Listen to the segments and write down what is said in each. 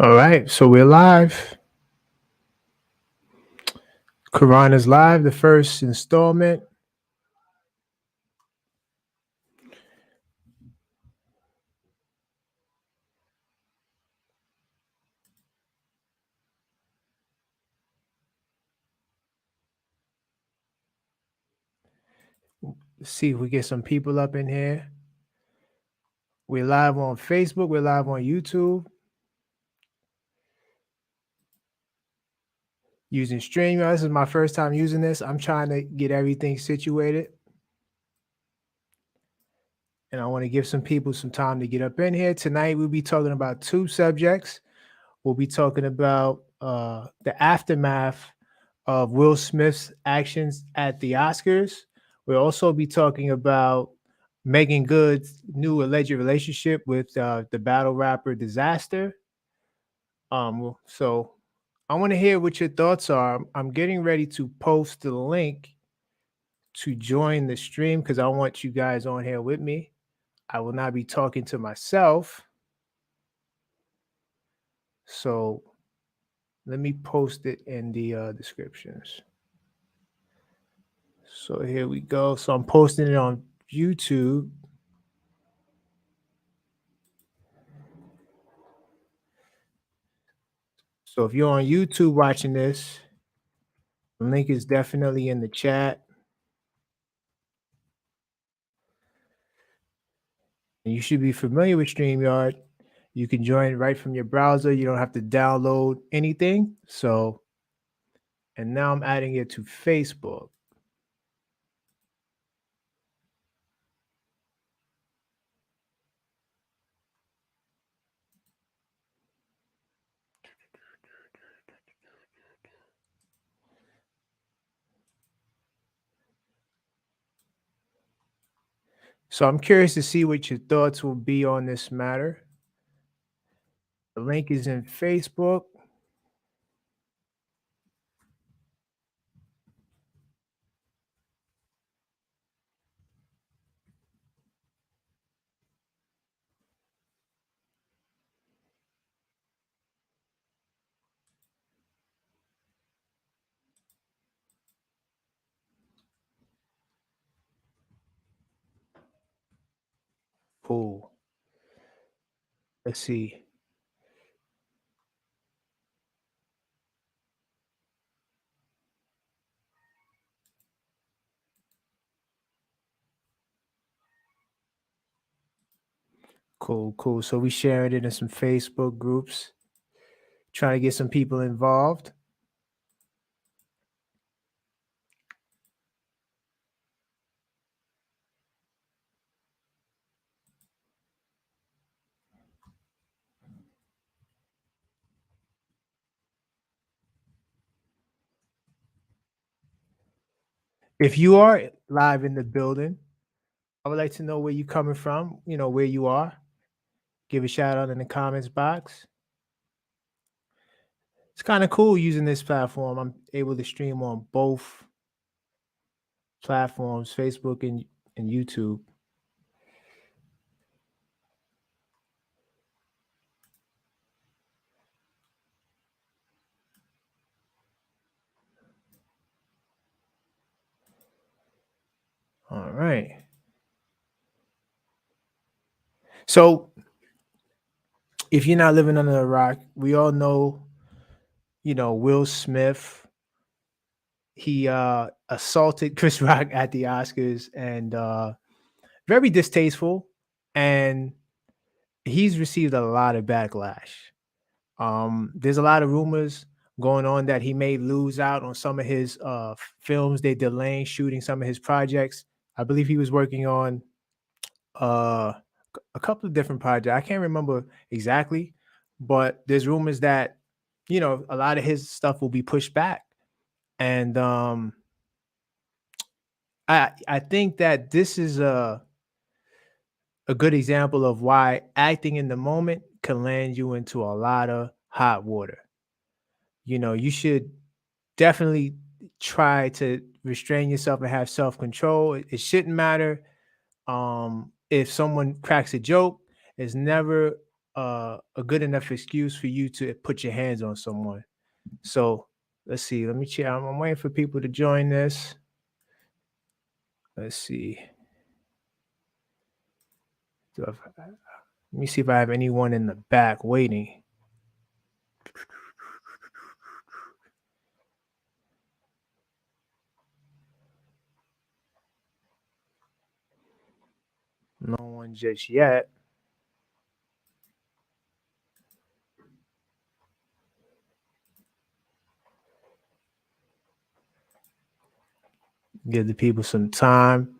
All right, so we're live. Koron is live, the first installment. Let's see if we get some people up in here. We're live on Facebook, we're live on YouTube using StreamYard. This is my first time using this. I'm trying to get everything situated. And I want to give some people some time to get up in here. Tonight, we'll be talking about two subjects. We'll be talking about the aftermath of Will Smith's actions at the Oscars. We'll also be talking about Meagan Good's new alleged relationship with the battle rapper Disaster. So I want to hear what your thoughts are. I'm getting ready to post the link to join the stream because I want you guys on here with me. I will not be talking to myself. So let me post it in the descriptions. So here we go. So I'm posting it on YouTube. So if you're on YouTube watching this, the link is definitely in the chat. And you should be familiar with StreamYard. You can join right from your browser. You don't have to download anything. So, and now I'm adding it to Facebook. So I'm curious to see what your thoughts will be on this matter. The link is in Facebook. Cool. Let's see. Cool, cool. So we shared it in some Facebook groups, trying to get some people involved. If you are live in the building, I would like to know where you're coming from, where you are. Give a shout out in the comments box. It's kind of cool using this platform. I'm able to stream on both platforms, Facebook and YouTube. All right. So if you're not living under a rock, we all know, Will Smith. He assaulted Chris Rock at the Oscars and very distasteful. And he's received a lot of backlash. There's a lot of rumors going on that he may lose out on some of his films. They're delaying shooting some of his projects. I believe he was working on uh, a couple of different projects. I can't remember exactly, but there's rumors that a lot of his stuff will be pushed back. And I think that this is a good example of why acting in the moment can land you into a lot of hot water. You should definitely try to restrain yourself and have self-control. It shouldn't matter if someone cracks a joke. It's never a good enough excuse for you to put your hands on someone. So let's see. Let me check. I'm waiting for people to join this. Let's see. Let me see if I have anyone in the back waiting. No one just yet. Give the people some time.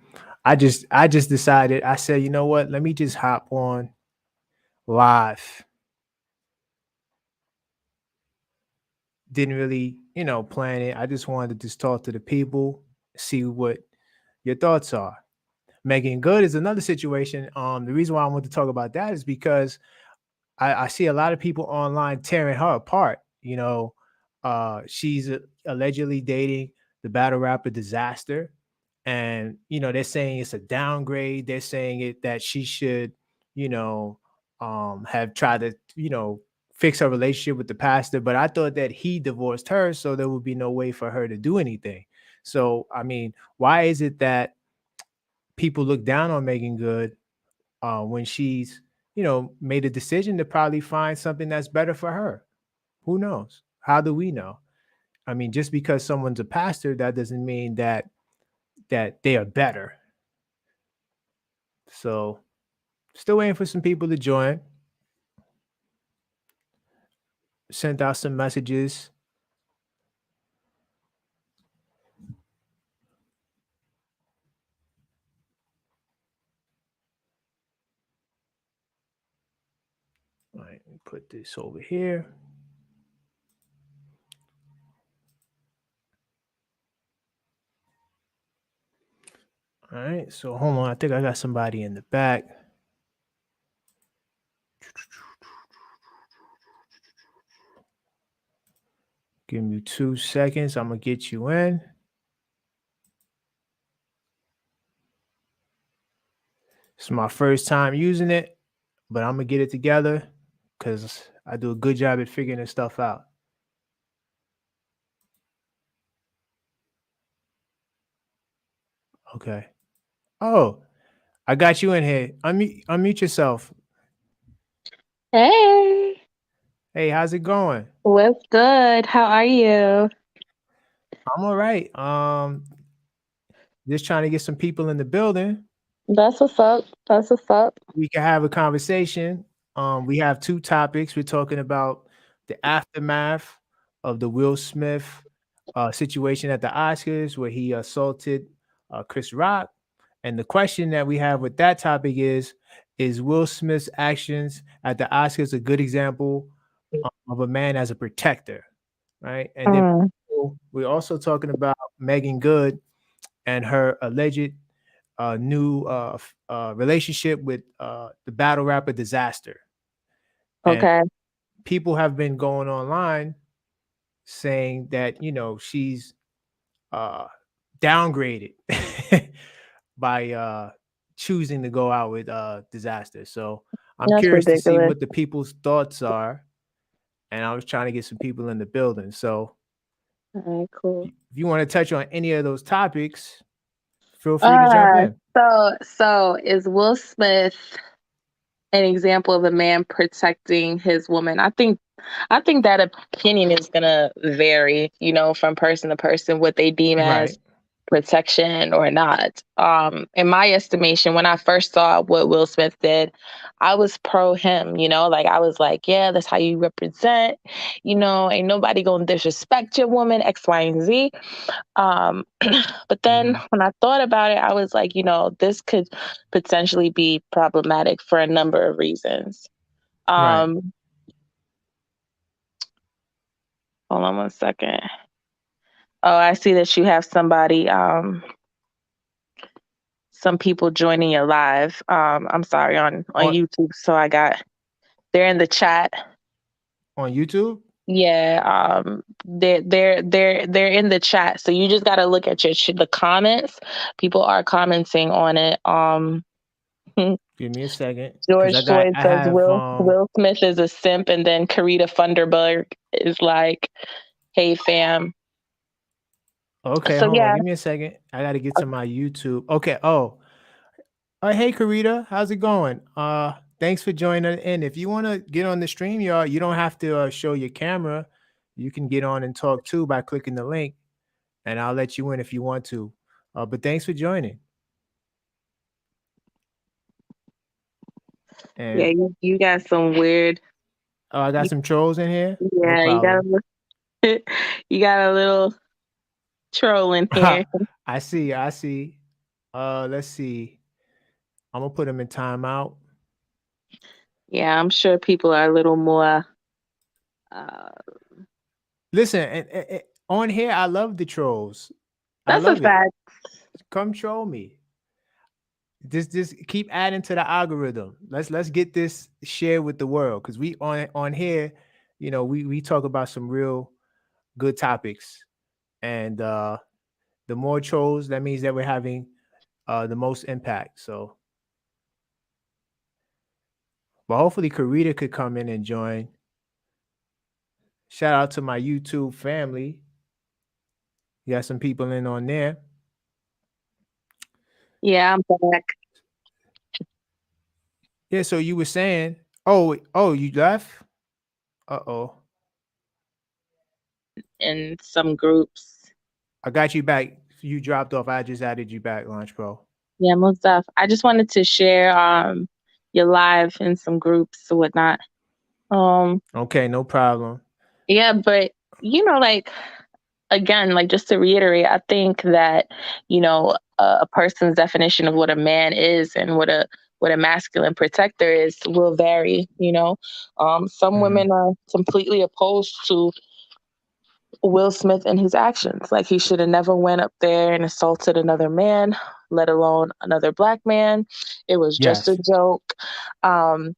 I just decided. I said, you know what? Let me just hop on live. Didn't really, plan it. I just wanted to just talk to the people, see what your thoughts are. Meagan Good is another situation. The reason why I want to talk about that is because I see a lot of people online tearing her apart. She's allegedly dating the battle rapper Disaster, and they're saying it's a downgrade. They're saying it that she should, have tried to, fix her relationship with the pastor. But I thought that he divorced her, so there would be no way for her to do anything. So I mean, why is it that people look down on Meagan Good when she's made a decision to probably find something that's better for her? Who knows? How do we know? I mean, just because someone's a pastor, that doesn't mean that they are better. So still waiting for some people to join. Sent out some messages. All right, let me put this over here. All right, so hold on. I think I got somebody in the back. Give me 2 seconds. I'm going to get you in. It's my first time using it, but I'm going to get it together because I do a good job at figuring this stuff out. Okay. Oh, I got you in here. Unmute yourself. Hey, Hey, how's it going? what's good? How are you? I'm all right. Just trying to get some people in the building. That's what's up. That's what's up. We can have a conversation. We have 2 topics. We're talking about the aftermath of the Will Smith situation at the Oscars where he assaulted Chris Rock. And the question that we have with that topic is Will Smith's actions at the Oscars a good example of a man as a protector, right? And then Mm, we're also talking about Meagan Good and her alleged new relationship with the battle rapper Disaster. And okay. people have been going online saying that, she's uh, downgraded by choosing to go out with Disaster. So I'm That's curious to see ridiculous. what the people's thoughts are. And I was trying to get some people in the building. So All right, cool. if you want to touch on any of those topics, feel free to jump Uh, in. so is Will Smith an example of a man protecting his woman? I think that opinion is gonna vary, from person to person, what they deem as Right. protection or not. In my estimation, when I first saw what Will Smith did, I was pro him, like I was like, yeah, that's how you represent, ain't nobody gonna disrespect your woman, X, Y, and Z. But then Mhm. when I thought about it, I was like, this could potentially be problematic for a number of reasons. Right. Um, Hold on one second. Oh, I see that you have some people joining your live. I'm sorry, on On YouTube. So they're in the chat. on YouTube? Yeah, they're in the chat. So you just got to look at the comments. People are commenting on it. Give me a second, because George Floyd I says have Will Smith is a simp, and then Karita Funderburg is like, "Hey fam." okay, So hold on, yeah, give me a second. I got to get to my YouTube. Okay. Oh, hey Karita, how's it going? Thanks for joining in. If you want to get on the stream, you don't have to show your camera. You can get on and talk too by clicking the link, and I'll let you in if you want to. But thanks for joining. yeah, And you got some weird. oh, I got You, some trolls in here. No yeah, you got problem. a you got a little troll in here. I see. I see. Let's see. I'm gonna put them in timeout. Yeah, I'm sure people are a little more. Uh, Listen, on here, I love the trolls. I that's a love it. fact. Come troll me. Just keep adding to the algorithm. Let's get this shared with the world, because we on here, we talk about some real good topics, and the more trolls, that means that we're having the most impact. So, but hopefully, Karita could come in and join. Shout out to my YouTube family. You got some people in on there. Yeah, I'm back Yeah. So you were saying, oh, you left. Oh, in some groups. I got you back. You dropped off. I just added you back, Launch Pro. Yeah, most stuff. I just wanted to share your live in some groups or whatnot. Um, Okay, no problem. yeah, but like again, like just to reiterate, I think that a person's definition of what a man is and what a masculine protector is will vary. Some Hmm. women are completely opposed to Will Smith and his actions. Like he should have never went up there and assaulted another man, let alone another black man. It was just a Yes. joke. Um,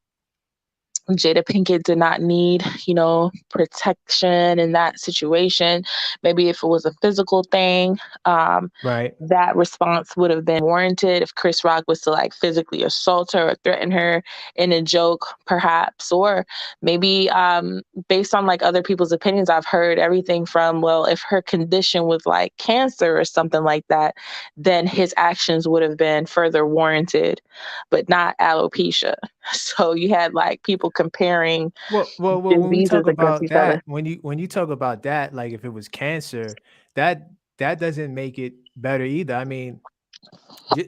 Jada Pinkett did not need, protection in that situation. Maybe if it was a physical thing, Right. that response would have been warranted if Chris Rock was to like physically assault her or threaten her in a joke, perhaps. Or maybe based on like other people's opinions, I've heard everything from, well, if her condition was like cancer or something like that, then his actions would have been further warranted, but not alopecia. So you had like people comparing Well, when we diseases talk against about each other. that, when you talk about that, like if it was cancer, that that doesn't make it better either. I mean,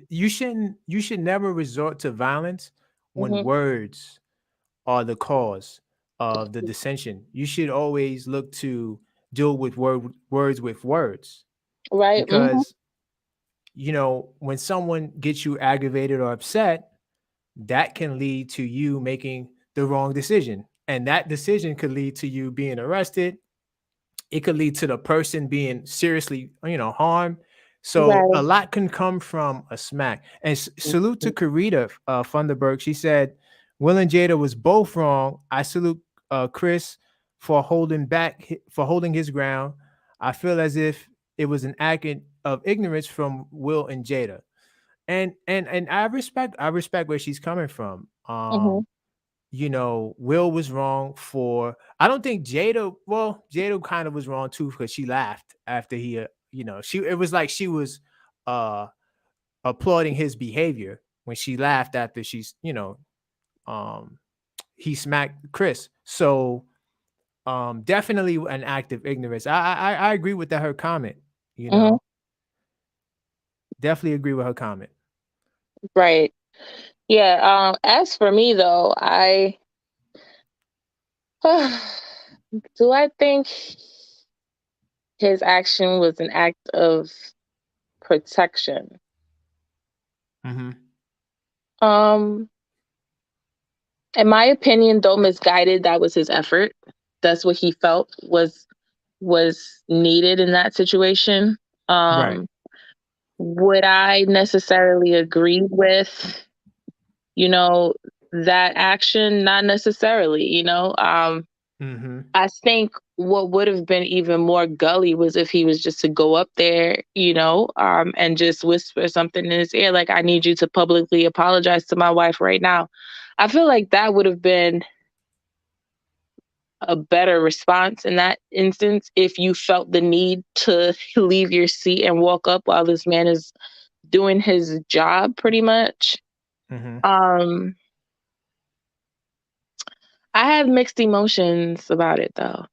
you should never resort to violence when Hmm. words are the cause of the dissension. You should always look to deal with words with words, Right. Hmm. because when someone gets you aggravated or upset, that can lead to you making the wrong decision. And that decision could lead to you being arrested. It could lead to the person being seriously, harmed. So a Right. lot can come from a smack. And salute to Karita Funderburg. She said, Will and Jada was both wrong. I salute Chris for holding his ground. I feel as if it was an act of ignorance from Will and Jada. And I respect where she's coming from. Hmm. Will was wrong for, I don't think Jada kind of was wrong too, because she laughed after he she it was like she was uh applauding his behavior when she laughed after um he smacked Chris. So definitely an act of ignorance. I agree with her comment, you Hmm. know. Definitely agree with her comment. Right. Yeah. As for me though, I do I think his action was an act of protection. Hmm. Um, in my opinion, though misguided, that was his effort. That's what he felt was needed in that situation. Right. Um, would I necessarily agree with, you that action? Not necessarily. Hmm. I think what would have been even more gully was if he was just to go up there, and just whisper something in his ear, like, I need you to publicly apologize to my wife right now. I feel like that would have been a better response in that instance if you felt the need to leave your seat and walk up while this man is doing his job pretty much. Hmm. Um, I have mixed emotions about it though.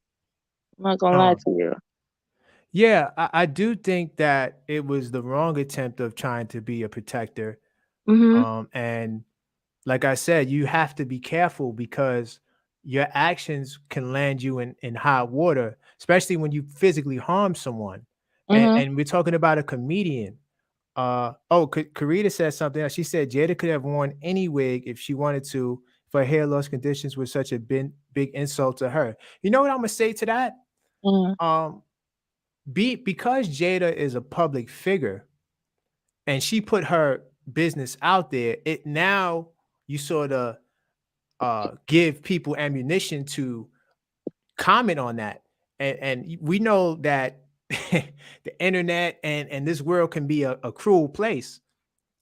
I'm not gonna lie Um, to you. yeah, I do think that it was the wrong attempt of trying to be a protector. Mhm. And like I said, you have to be careful because your actions can land you in hot water, especially when you physically harm someone. And Mhm. and we're talking about a comedian. Oh, Karita said something. She said Jada could have worn any wig if she wanted to, if her hair loss conditions were such a big insult to her. You know what I'm gonna say to that? Mhm. Um, because Jada is a public figure and she put her business out there, it now you sort of give people ammunition to comment on that. And we know that the internet and this world can be a cruel place,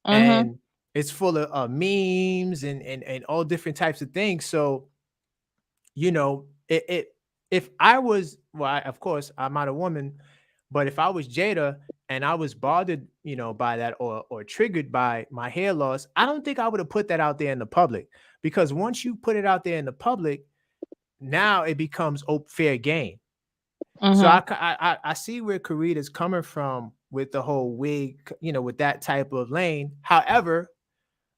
Mhm. and it's full of memes and all different types of things. So it if I was, well, of course I'm not a woman, but if I was Jada and I was bothered, by that, or triggered by my hair loss, I don't think I would have put that out there in the public, because once you put it out there in the public, now it becomes fair game. So Mhm. I see where Karita's coming from with the whole wig, with that type of lane. However,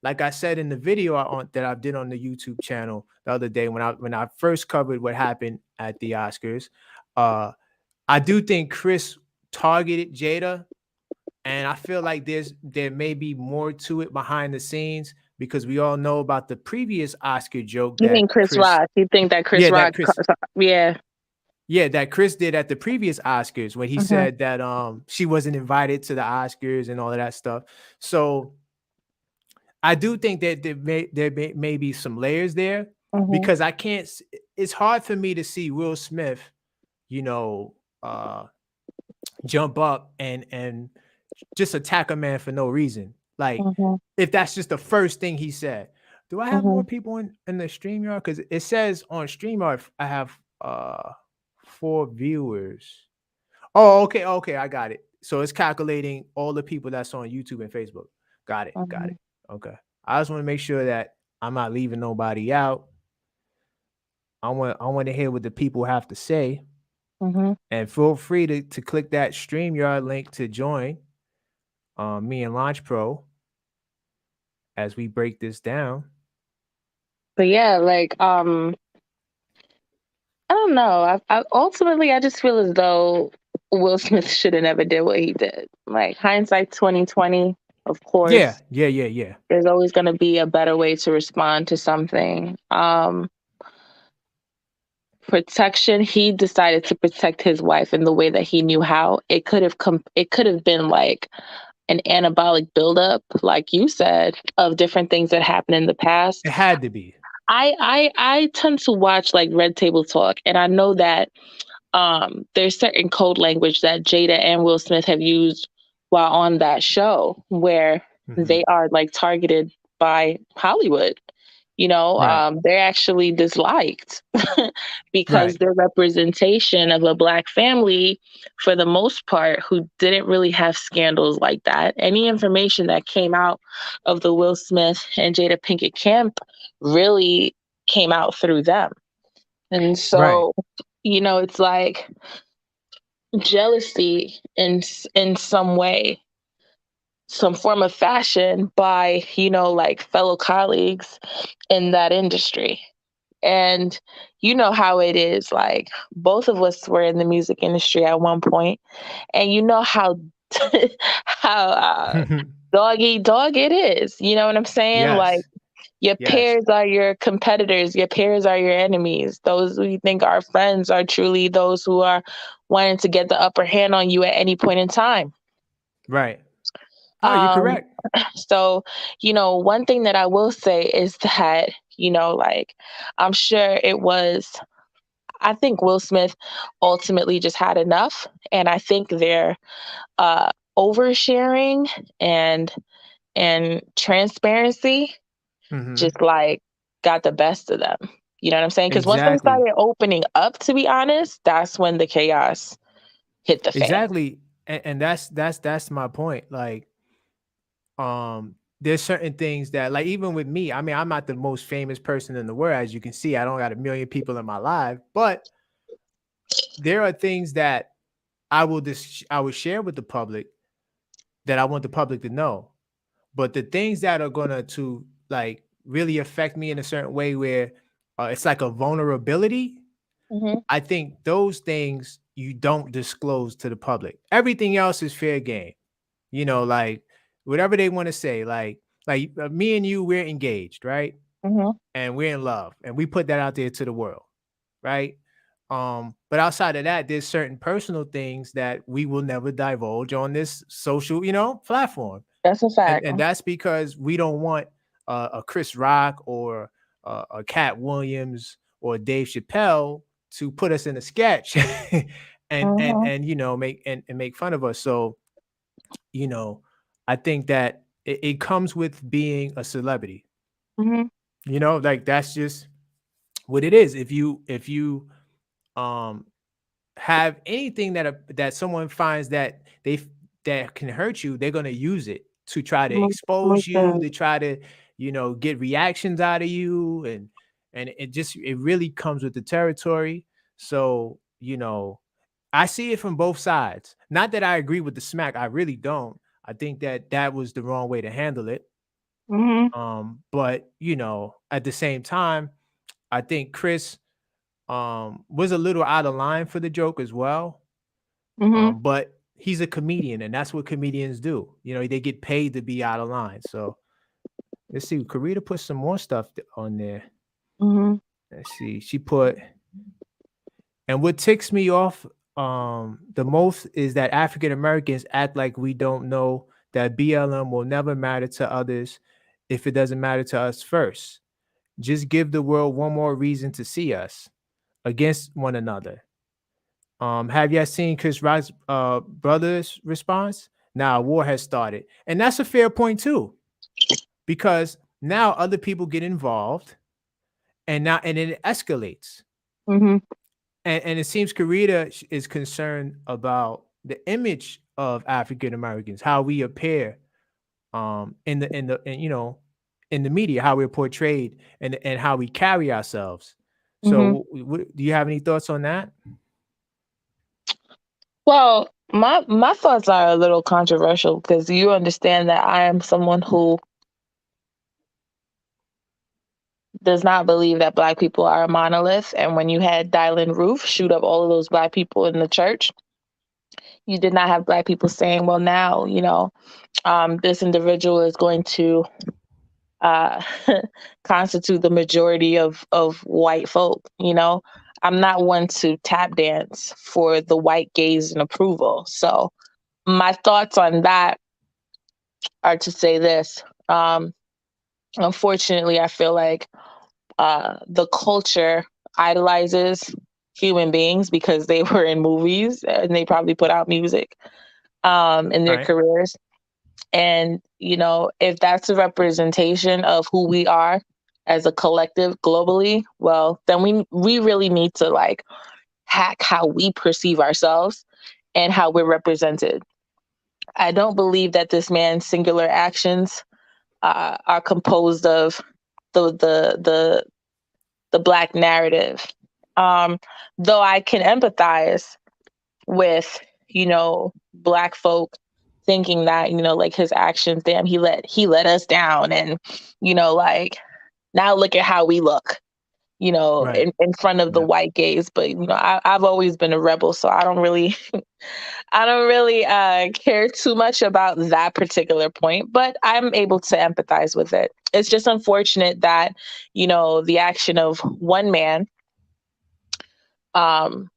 like I said in the video that I did on the YouTube channel the other day, when I first covered what happened at the Oscars, uh, I do think Chris targeted Jada, and I feel like there may be more to it behind the scenes, because we all know about the previous Oscar joke You that mean Chris Chris, Rock? You think that Chris yeah, Rock? Yeah. that Chris did at the previous Oscars, when he Mhm. said that she wasn't invited to the Oscars and all of that stuff. So I do think that there may be some layers there, Mhm. because I can't. It's hard for me to see Will Smith, you know, uh, jump up and just attack a man for no reason. Like, Mhm. if that's just the first thing he said. Do I have more Mhm. people in the StreamYard? Because it says on StreamYard I have 4 viewers. Oh, okay, okay, I got it. So it's calculating all the people that's on YouTube and Facebook. Got it, got Mhm. it. Okay. I just want to make sure that I'm not leaving nobody out. I want to hear what the people have to say. Mhm. And feel free to click that StreamYard link to join me and Launch Pro as we break this down. But yeah, like I don't know. Ultimately, I just feel as though Will Smith should have never did what he did. Like hindsight 2020, of Yeah, course, yeah, yeah, yeah. there's always going to be a better way to respond to something. Protection. He decided to protect his wife in the way that he knew how. It could have been like an anabolic buildup, like you said, of different things that happened in the past. It had to be. I tend to watch like Red Table Talk, and I know that there's certain code language that Jada and Will Smith have used while on that show, where Hmm. they are like targeted by Hollywood. Right, They're actually disliked because right. their representation of a black family, for the most part, who didn't really have scandals like that. Any information that came out of the Will Smith and Jada Pinkett camp really came out through them. And Right. so, it's like jealousy in some way, some form of fashion by, like fellow colleagues in that industry. And you know how it is, like both of us were in the music industry at one point, and you know how how dog eat dog it is. You know what I'm saying? Like Yes, your yes. peers are your competitors, your peers are your enemies. Those who you think are friends are truly those who are wanting to get the upper hand on you at any point in time. Right. No, you're Um, correct. so, one thing that I will say is that, like, I'm sure it was, I think Will Smith ultimately just had enough, and I think their oversharing and transparency Hmm. just like got the best of them. You know what I'm saying? Because once they Exactly. started opening up, to be honest, that's when the chaos hit the fan. Exactly. And that's my point. Like, there's certain things that, like, even with me, I mean, I'm not the most famous person in the world, as you can see. I don't got a million people in my life, but there are things that I will share with the public that I want the public to know. But the things that are gonna to like really affect me in a certain way where it's like a vulnerability, Hmm. I think those things you don't disclose to the public. Everything else is fair game. Like whatever they want to say, like me and you, we're engaged, right? Hmm. And we're in love, and we put that out there to the world, right? But outside of that, there's certain personal things that we will never divulge on this social, platform. That's a and fact. and that's because we don't want a Chris Rock or a Cat Williams or Dave Chappelle to put us in a sketch and and Hmm. and and make fun of us. So you know, I think that it comes with being a celebrity. Hmm. Like that's just what it is. If you um have anything that someone finds that that can hurt you, they're gonna use it to try to expose you, to try to, get reactions out of you, and it really comes with the territory. So, I see it from both sides. Not that I agree with the smack, I really don't. I think that that was the wrong way to handle it. Hmm. But at the same time, I think Chris was a little out of line for the joke as well. Hmm. But he's a comedian, and that's what comedians do. They get paid to be out of line. So let's see. Karita put some more stuff on there. Hmm. Let's see. She put, and what ticks me off the most is that African Americans act like we don't know that BLM will never matter to others if it doesn't matter to us first. Just give the world one more reason to see us against one another. Have you seen Chris Rock's brother's response? Now war has started, and that's a fair point too, because now other people get involved, and it escalates, Hmm. and it seems Karita is concerned about the image of African Americans, how we appear, in the media, how we're portrayed, and how we carry ourselves. Hmm. So, do you have any thoughts on that? Well, my thoughts are a little controversial because you understand that I am someone who does not believe that Black people are a monolith. And when you had Dylan Roof shoot up all of those Black people in the church, you did not have Black people saying, "Well, now this individual is going to uh, constitute the majority of white folk." I'm not one to tap dance for the white gaze and approval. So my thoughts on that are to say this. Unfortunately, I feel like the culture idolizes human beings because they were in movies and they probably put out music in their Right. careers. And, if that's a representation of who we are as a collective globally, well, then we really need to like hack how we perceive ourselves and how we're represented. I don't believe that this man's singular actions are composed of the the the the Black narrative. Um, though I can empathize with, Black folk thinking that, like his actions, damn, he let us down, and like now look at how we look, Right. in front of the Yeah. white gaze. But I've always been a rebel, so I don't really care too much about that particular point, but I'm able to empathize with it. It's just unfortunate that, the action of one man um,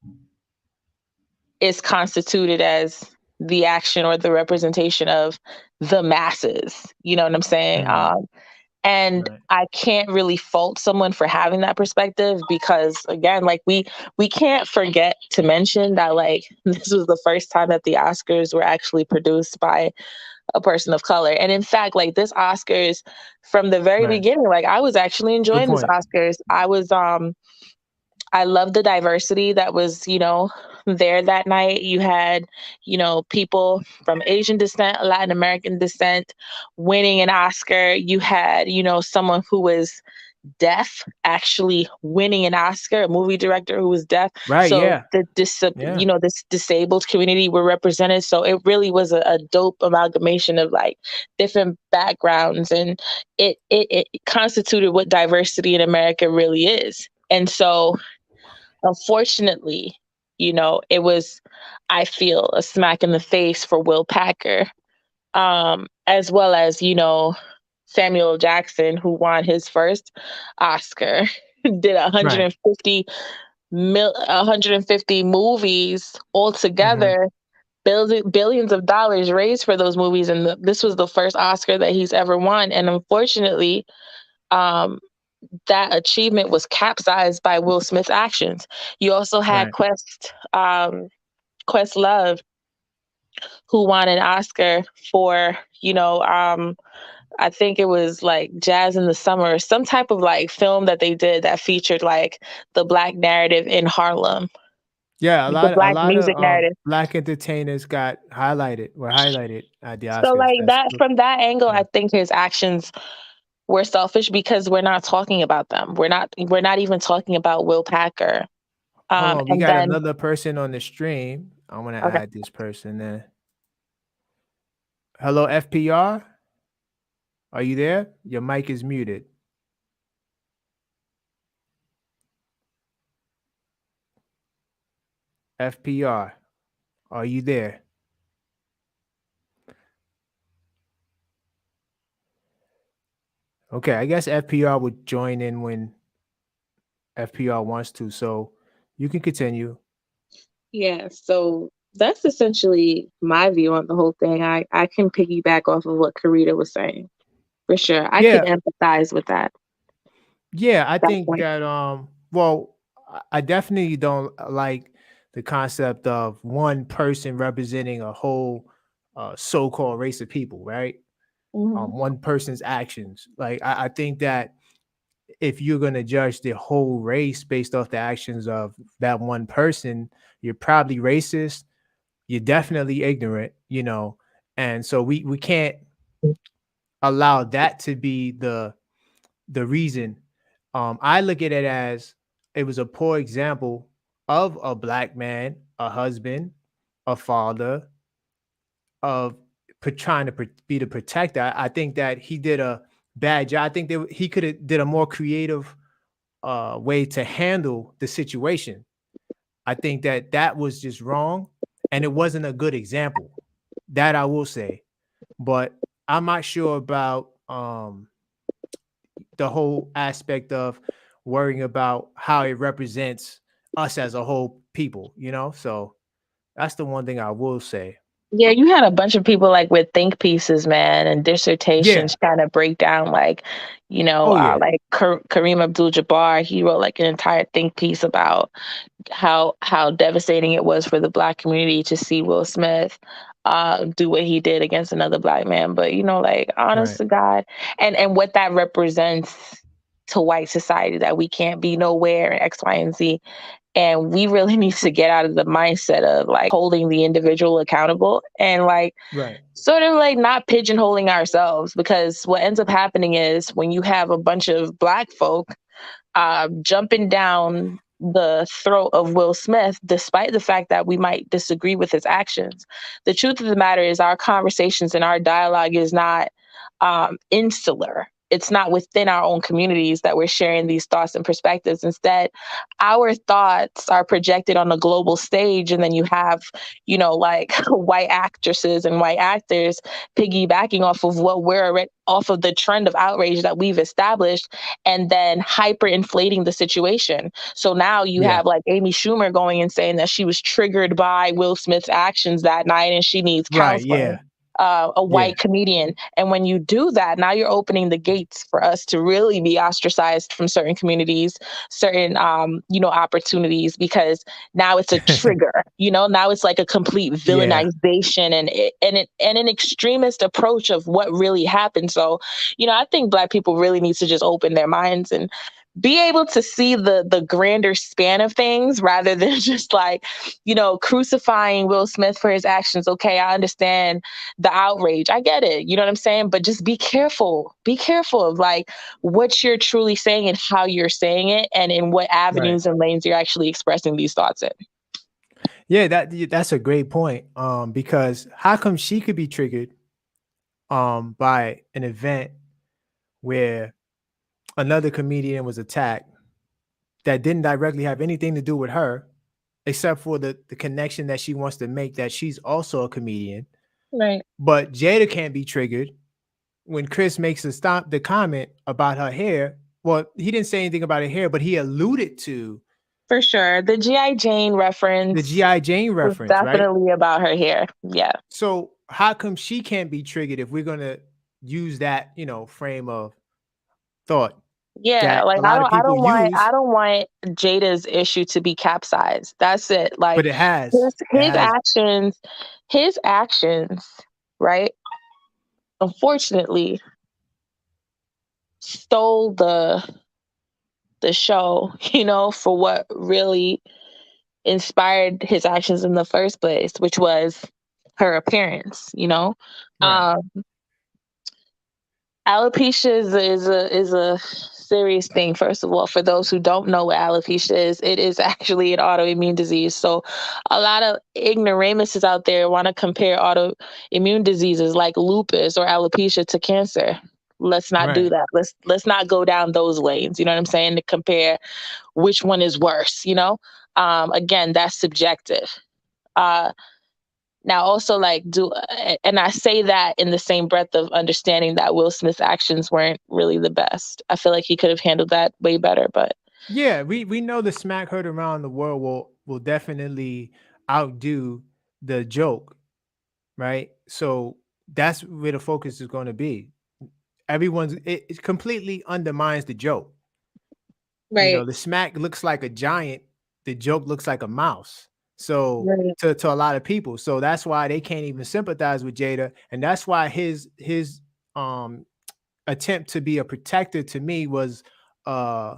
is constituted as the action or the representation of the masses. You know what I'm saying? Mhm. And Right. I can't really fault someone for having that perspective because again, like we can't forget to mention that like this was the first time that the Oscars were actually produced by a person of color. And in fact, like this Oscars from the very Right. beginning, like I was actually Good enjoying this point. Oscars. I love the diversity that was, there that night. You had, people from Asian descent, Latin American descent winning an Oscar. You had, someone who was deaf actually winning an Oscar, a movie director who was deaf. Right. So Yeah. Yeah. this disabled community were represented. So it really was a dope amalgamation of like different backgrounds, and it constituted what diversity in America really is. And so unfortunately, it was, I feel, a smack in the face for Will Packer, as well as, Samuel Jackson, who won his first Oscar, did Right. 150 movies Hmm. altogether, billions of dollars raised for those movies, and this was the first Oscar that he's ever won. And unfortunately, um, that achievement was capsized by Will Smith's actions. You also had Right. Questlove, who won an Oscar for, I think it was like Jazz in the Summer, some type of like film that they did that featured like the black narrative in Harlem, Yeah. the A black lot of music narrative. black entertainers got highlighted at the So Oscars. like that, from that angle, Yeah. I think his actions were selfish because we're not talking about them. We're not even talking about Will Packer. Hold on. We And got then another person on the stream. I want to okay. add this person in. Hello, FPR. Are you there? Your mic is muted. FPR. Are you there? Okay. I guess FPR would join in when FPR wants to. So you can continue. Yeah, so that's essentially my view on the whole thing. I can piggyback off of what Karita was saying for sure. I can Yeah. empathize with Yeah, I that think point. that well, I definitely don't like the concept of one person representing a whole so-called race of people, right? Hmm. One person's actions. Like I think that if you're going to judge the whole race based off the actions of that one person, you're probably racist, you're definitely ignorant, and so we can't allow that to be the reason. I look at it as it was a poor example of a black man, a husband, a father, of trying to be the protector. I think that he did a bad job. I think that he could have did a more creative way to handle the situation. I think that that was just wrong, and it wasn't a good example. That I will say, but I'm not sure about the whole aspect of worrying about how it represents us as a whole people. So that's the one thing I will say. Yeah, you had a bunch of people like with think pieces, man, and Yeah. dissertations trying to break down like, Oh yeah. like Kareem Abdul-Jabbar. He wrote like an entire think piece about how devastating it was for the black community to see Will Smith do what he did against another black man. But like honest Right. to God, and what that represents to white society, that we can't be nowhere and X, Y, and Z. And we really need to get out of the mindset of like holding the individual accountable and like Right. sort of like not pigeonholing ourselves, because what ends up happening is when you have a bunch of black folk jumping down the throat of Will Smith, despite the fact that we might disagree with his actions. The truth of the matter is, our conversations and our dialogue is not insular. It's not within our own communities that we're sharing these thoughts and perspectives. Instead, our thoughts are projected on a global stage, and then you have, like white actresses and white actors piggybacking off of what off of the trend of outrage that we've established, and then hyperinflating the situation. So now you Yeah. have like Amy Schumer going and saying that she was triggered by Will Smith's actions that night and she needs Right. counseling. Yeah. a Yeah. white comedian. And when you do that, now you're opening the gates for us to really be ostracized from certain communities, certain, opportunities, because now it's a trigger, now it's like a complete Yeah. villainization and an extremist approach of what really happened. So, I think Black people really need to just open their minds and be able to see the grander span of things rather than just like, crucifying Will Smith for his actions. Okay, I understand the outrage. I get it. You know what I'm saying? But just be careful. Be careful of like what you're truly saying and how you're saying it and in what Right. avenues and lanes you're actually expressing these thoughts in. Yeah, that's a great point. Because how come she could be triggered by an event where another comedian was attacked that didn't directly have anything to do with her, except for the connection that she wants to make that she's also a comedian. Right. But Jada can't be triggered when Chris makes the comment about her hair. Well, he didn't say anything about her hair, but he alluded to For sure. The G.I. Jane the reference GI Jane was reference, right? definitely about her hair. Yeah. So how come she can't be triggered if we're gonna use that, frame of thought Yeah, that like a lot of people I use, don't want Jada's issue to be capsized. That's it. but Like it has. his It his has. actions, his actions, right? Unfortunately, stole the show, for what really inspired his actions in the first place, which was her appearance. Right. Um Alopecia is a serious thing. First of all, for those who don't know what alopecia is, it is actually an autoimmune disease. So, a lot of ignoramuses out there want to compare autoimmune diseases like lupus or alopecia to cancer. Let's not do Right. that. Let's not go down those lanes. You know what I'm saying? To compare which one is worse. Again, that's subjective. Uh, Now, also, like, and I say that in the same breath of understanding that Will Smith's actions weren't really the best. I feel like he could have handled that way better, but Yeah, we know the smack heard around the world will definitely outdo the joke, right? So that's where the focus is going to be. It completely undermines the joke. right, The smack looks like a giant, the joke looks like a mouse. So right, to a lot of people. So that's why they can't even sympathize with Jada. And that's why his um attempt to be a protector to me uh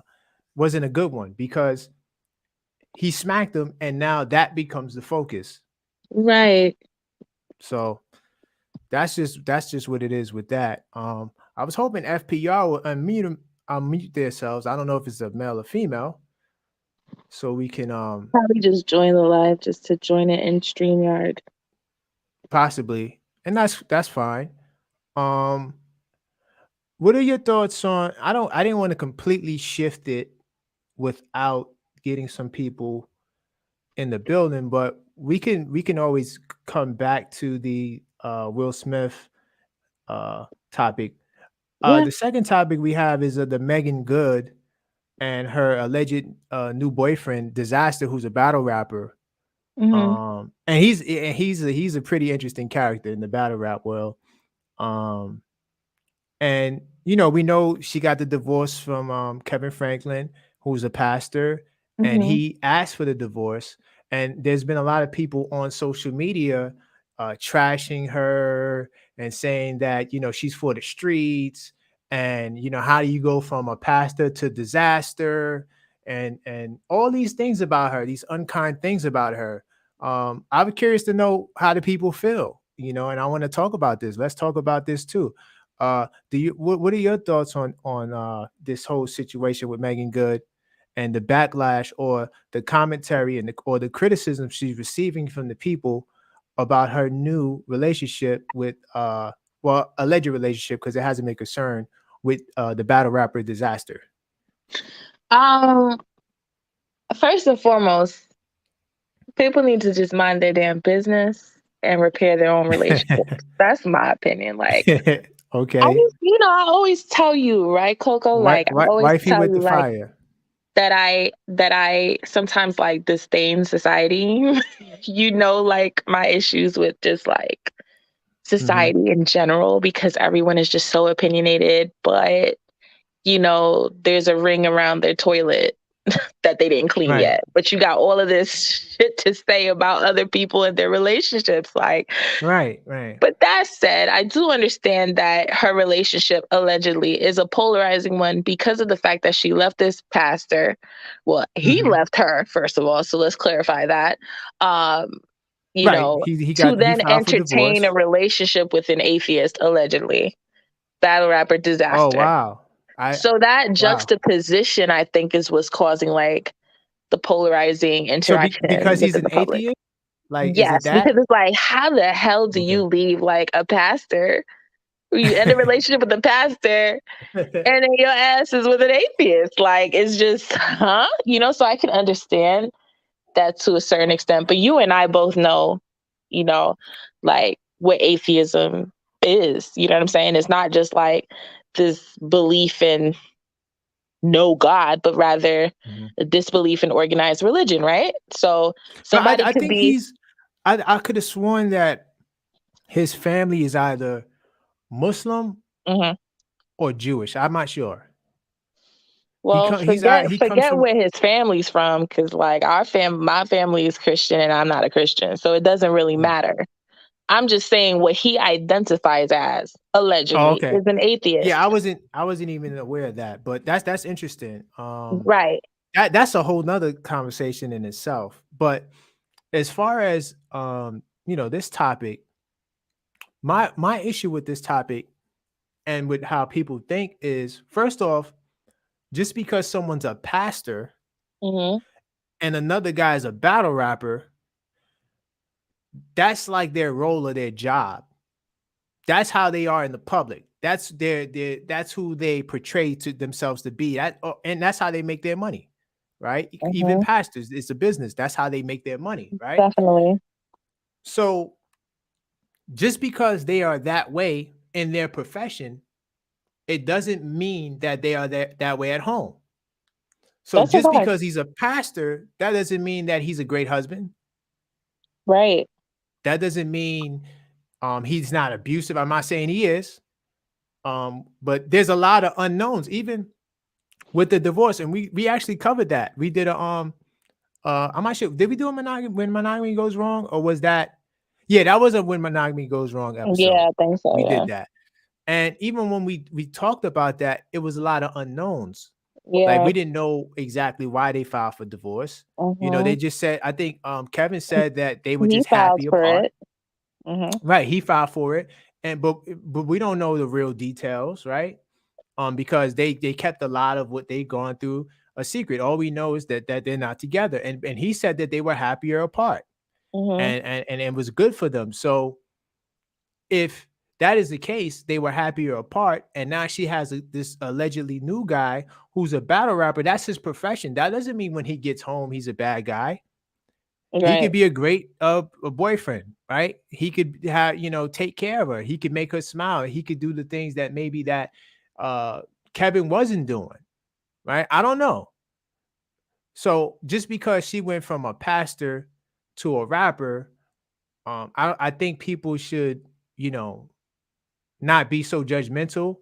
wasn't a good one because he smacked him and now that becomes the focus. right. So that's just what it is with that. I was hoping FPR would unmute themselves. I don't know if it's a male or female, so we can Probably just join the live just to join it in StreamYard. possibly, and that's fine. Um, what are your thoughts on? I didn't want to completely shift it without getting some people in the building, but we can always come back to the Will Smith topic. Yeah. The second topic we have is the Meagan Good and her alleged new boyfriend Disaster, who's a battle rapper. Hmm. And he's a pretty interesting character in the battle rap world. Um, and we know she got the divorce from Kevin Franklin, who's a pastor, and Hmm. he asked for the divorce. And there's been a lot of people on social media trashing her and saying that she's for the streets, and how do you go from a pastor to disaster, and all these things about her, these unkind things about her. I'm curious to know how the people feel, and I want to talk about this. Let's talk about this too. Do you what are your thoughts on this whole situation with Meagan Good and the backlash or the commentary or the criticism she's receiving from the people about her new relationship with well, alleged relationship, because it hasn't been concerned with the battle rapper Disaster. Um, First and foremost, people need to just mind their damn business and repair their own relationships. That's my opinion. Like, Okay. I always tell you, right, Coco? Like, I always Wifey tell with the you, like, fire. that I sometimes like disdain society. Like my issues with just like Hmm. society in general because everyone is just so opinionated, but there's a ring around their toilet that they didn't clean Right. yet. But you got all of this shit to say about other people and their relationships. Like, Right. Right. but that said, I do understand that her relationship allegedly is a polarizing one because of the fact that she left this pastor. Well, he Hmm. left her, first of all. So let's clarify that. Um, Right. He to he then filed for entertain a divorce. relationship with an atheist, allegedly. Battle rapper Oh disaster. wow. I So that wow. juxtaposition, I think, is what's causing like the polarizing So interaction because he's within an the public. atheist, like, is it Yes, that? because it's like, how the hell do Okay. you leave like a pastor? You end a relationship with a pastor and then your ass is with an atheist. Like, it's just, huh? So I can understand that to a certain extent. But you and I both know, you know, like what atheism is. You know what I'm saying? It's not just like this belief in no God, but rather Mhm. a disbelief in organized religion, right? So But somebody I could think be, he's. I could have sworn that his family is either Muslim mhm. or Jewish. I'm not sure. Well, He comes forget from. where his family's from, because like my family is Christian and I'm not a Christian, so it doesn't really Right. matter. I'm just saying what he identifies as Oh, allegedly okay. is an Yeah, atheist. I wasn't even aware of that, but that's interesting. Right. That's a whole nother conversation in itself. But as far as this topic, my issue with this topic and with how people think is, first off, just because someone's a pastor Hmm. and another guy is a battle rapper, that's like their role or their job. That's how they are in the public. That's that's who they portray to themselves to be. And that's how they make their money, right? Even Hmm. pastors, it's a business. That's how they make their money, right? Definitely. So just because they are that way in their profession, it doesn't mean that they are that way at home. So That's a just fact. because he's a pastor, that doesn't mean that he's a great husband. Right. That doesn't mean he's not abusive. I'm not saying he is. But there's a lot of unknowns, even with the divorce, and we actually covered that. We did a I'm not sure. Did we do a monogamy when monogamy goes wrong, or was that? Yeah, that was a when monogamy goes wrong Yeah, episode. I think so. We Yeah. did that, and even when we talked about that, it was a lot of unknowns. Like Yeah. we didn't know exactly why they filed for divorce. Hmm. They just said. I think Kevin said that they were He just filed happy for apart. it. Hmm. Right, he filed for it, and but we don't know the real details, right? Because they kept a lot of what they gone through a secret. All we know is that they're not together, and he said that they were happier apart, Hmm. and it was good for them. So if that is the case, they were happier apart, and now she has this allegedly new guy who's a battle rapper. That's his profession. That doesn't mean when he gets home he's a bad guy. He could Right. be a great a boyfriend, right? He could have, take care of her. He could make her smile. He could do the things that maybe that uh Kevin wasn't doing, right? I don't know. So just because she went from a pastor to a rapper, I think people should, you know, not be so judgmental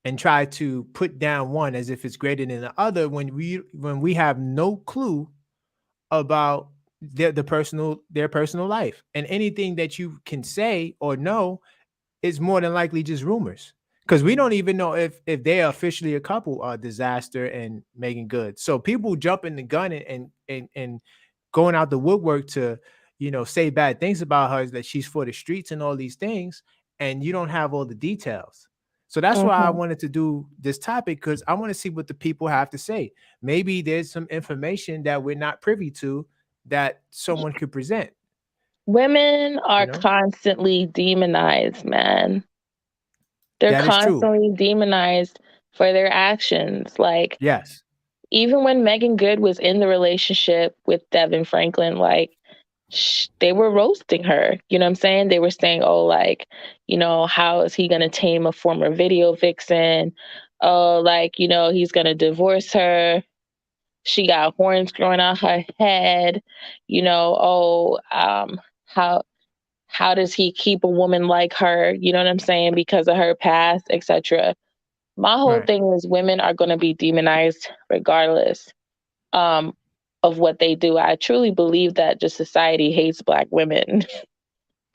and try to put down one as if it's greater than the other when we have no clue about their personal life, and anything that you can say or know is more than likely just rumors, because we don't even know if they are officially a couple, Disaster and Meagan Good. So people jumping the gun and going out the woodwork to say bad things about her, that she's for the streets and all these things, and you don't have all the details. So that's why I Hmm. wanted to do this topic, because I want to see what the people have to say. Maybe there's some information that we're not privy to that someone could present. Women You are know, constantly demonized, man. They're that is true. constantly demonized for their actions. Like, Yes. even when Meagan Good was in the relationship with Devin Franklin, like, they were roasting her. You know what I'm saying? They were saying, oh, like, how is he going to tame a former video vixen? Oh, like, he's going to divorce her. She got horns growing out her head. Oh, how how does he keep a woman like her? You know what I'm saying? Because of her past, etc. My whole Right. thing is women are going to be demonized regardless um, of what they do. I truly believe that just society hates Black women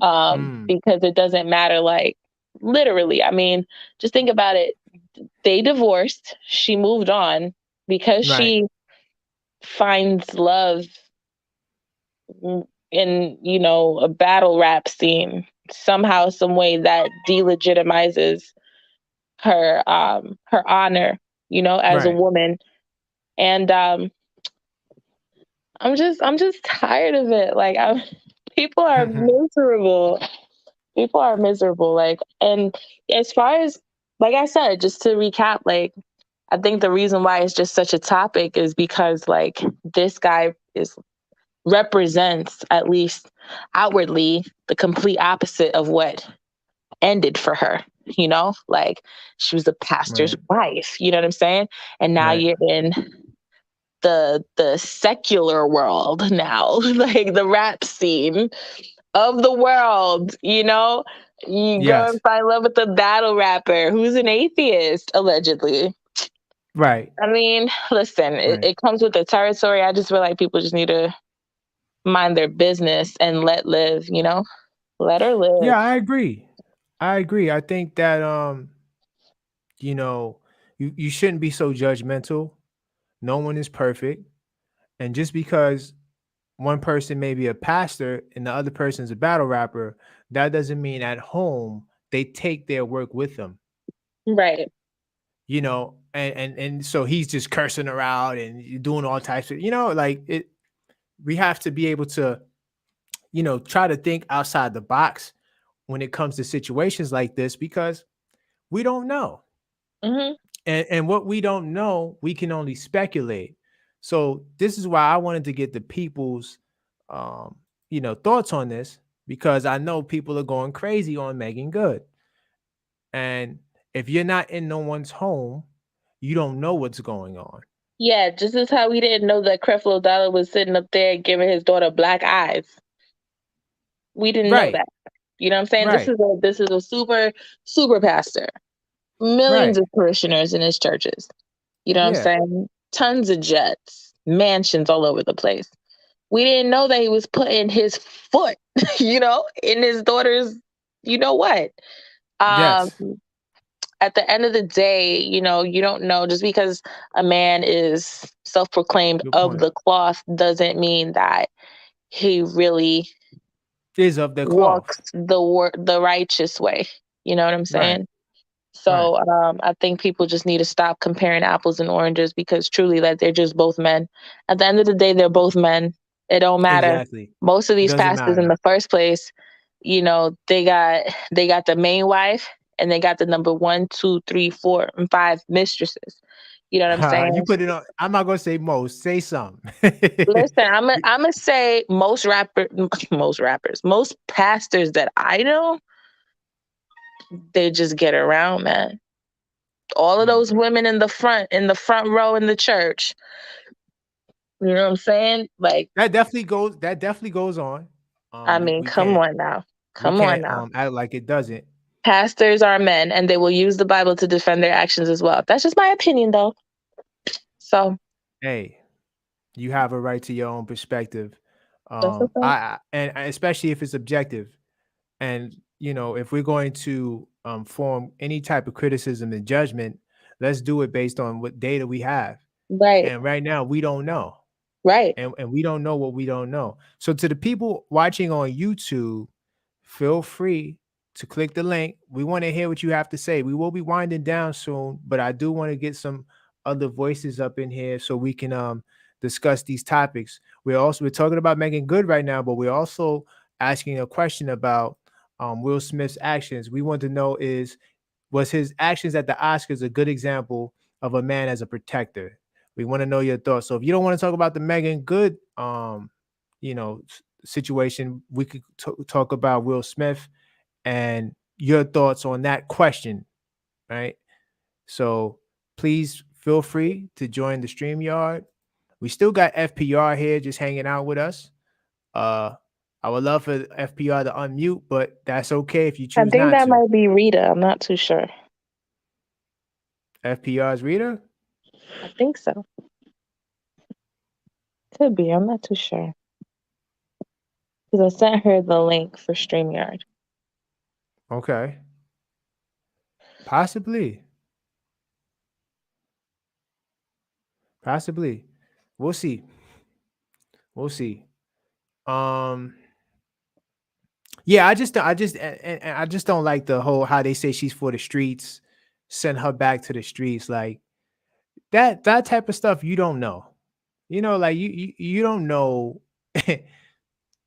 Mm. because it doesn't matter. Like literally, I mean, just think about it. They divorced. She moved on because Right. she finds love in a battle rap scene somehow, some way that delegitimizes her honor, as a Right. woman. And I'm just tired of it. Like people are miserable. People are miserable. Like, and as far as, like I said, just to recap, like I think the reason why it's just such a topic is because like this guy is represents, at least outwardly, the complete opposite of what ended for her. Like she was a pastor's Right. wife. You know what I'm saying? And now Right. you're in the secular world now, like the rap scene of the world. You go and Yes. find love with the battle rapper who's an atheist, allegedly. Right. I mean, listen, it, Right. it comes with the territory. I just feel like people just need to mind their business and let live, let her live. Yeah, I agree. I agree. I think that you know, you shouldn't be so judgmental. No one is perfect. And just because one person may be a pastor and the other person's a battle rapper, that doesn't mean at home they take their work with them. Right. And so he's just cursing her out and doing all types of, like it. We have to be able to, try to think outside the box when it comes to situations like this because we don't know. Hmm. And what we don't know, we can only speculate. So this is why I wanted to get the people's um, thoughts on this because I know people are going crazy on Meagan Good. And if you're not in no one's home, you don't know what's going on. Yeah, just as how we didn't know that Creflo Dollar was sitting up there giving his daughter black eyes. We didn't know Right. that. You know what I'm saying? This Right. is a super super pastor. Millions Right. of parishioners in his churches. You know what I'm Yeah. saying? Tons of jets, mansions all over the place. We didn't know that he was putting his foot, in his daughter's, you know what? Um, Yes. at the end of the day, you don't know, just because a man is self-proclaimed Good of point. the cloth doesn't mean that he really Is of the walks cloth. the righteous way. You know what I'm Right. saying? Right. So I think people just need to stop comparing apples and oranges because truly, like, they're just both men. At the end of the day, they're both men. It don't matter. Exactly. Most of It these doesn't pastors in matter. the first place, they got the main wife and they got the number one, two, three, four, and five mistresses. You know what I'm You saying? put it on. I'm not gonna say most. Say some. Listen, I'm gonna say most pastors that I know, they just get around, man. All of Mm. those women in the front row in the church. You know what I'm saying? Like, That definitely goes. That definitely goes on. I We mean, we come can't on now. we Come on can't now. act like it doesn't. Pastors are men and they will use the Bible to defend their actions as well. That's just my opinion though. So Hey, you have a right to your own perspective. that's a fact. And especially if it's objective. And if we're going to form any type of criticism and judgment, let's do it based on what data we have. Right. And right now, we don't know. Right. And we don't know what we don't know. So to the people watching on YouTube, feel free to click the link. We want to hear what you have to say. We will be winding down soon, but I do want to get some other voices up in here so we can discuss these topics. We're talking about Meagan Good right now, but we're also asking a question about Will Smith's actions. We want to know was his actions at the Oscars a good example of a man as a protector? We want to know your thoughts. So if you don't want to talk about the Meagan Good, situation, we could talk about Will Smith and your thoughts on that question, right? So please feel free to join the StreamYard. We still got FPR here just hanging out with us. Uh, I would love for FPR to unmute, but that's okay if you I choose think not that to. might be Rita. I'm not too sure. FPR's reader? I think so. Could be. I'm not too sure. Because I sent her the link for StreamYard. Okay. Possibly. Possibly. We'll see. We'll see. Um yeah, and I just don't like the whole how they say she's for the streets, send her back to the streets. Like that type of stuff you don't know. You know, like you don't know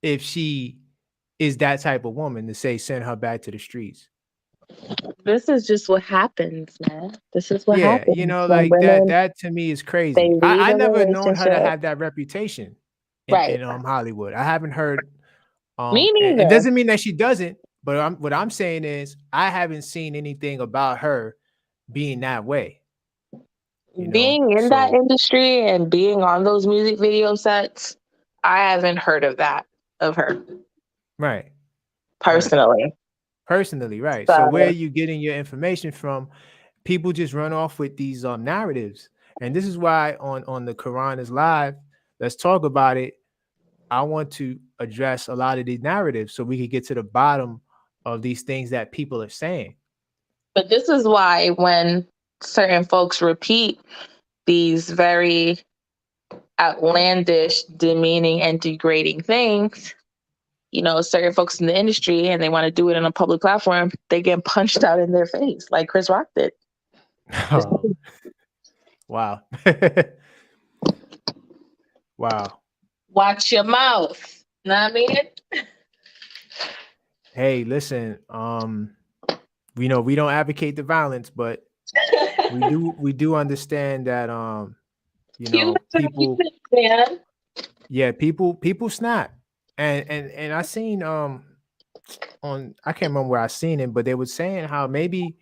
if she is that type of woman to say send her back to the streets. This is just what happens, man. This is what Yeah, you happens know, when like that women that to me is they crazy. leave I a never known her to relationship. have that reputation Right. in Hollywood. I haven't heard Me and it neither. doesn't mean that she doesn't, but what I'm saying is I haven't seen anything about her being that way, you know. Being in that So industry and being on those music video sets, I haven't heard of that of her right, right. personally. Personally, right. So where are So you getting your information from? People just run off with these narratives. And this is why on the Quran is live, let's talk about it. I want to address a lot of these narratives so we can get to the bottom of these things that people are saying. but this is why when certain folks repeat these very outlandish, demeaning, and degrading things, certain folks in the industry and they want to do it on a public platform, they get punched out in their face like Chris Rock did. This Oh, wow. Wow. Watch your mouth. Know what I mean? Hey, listen, we know we don't advocate the violence, but we do understand that Humans are people, humans, man. yeah, people snap. And I seen on I can't remember where I seen it, but they were saying how maybe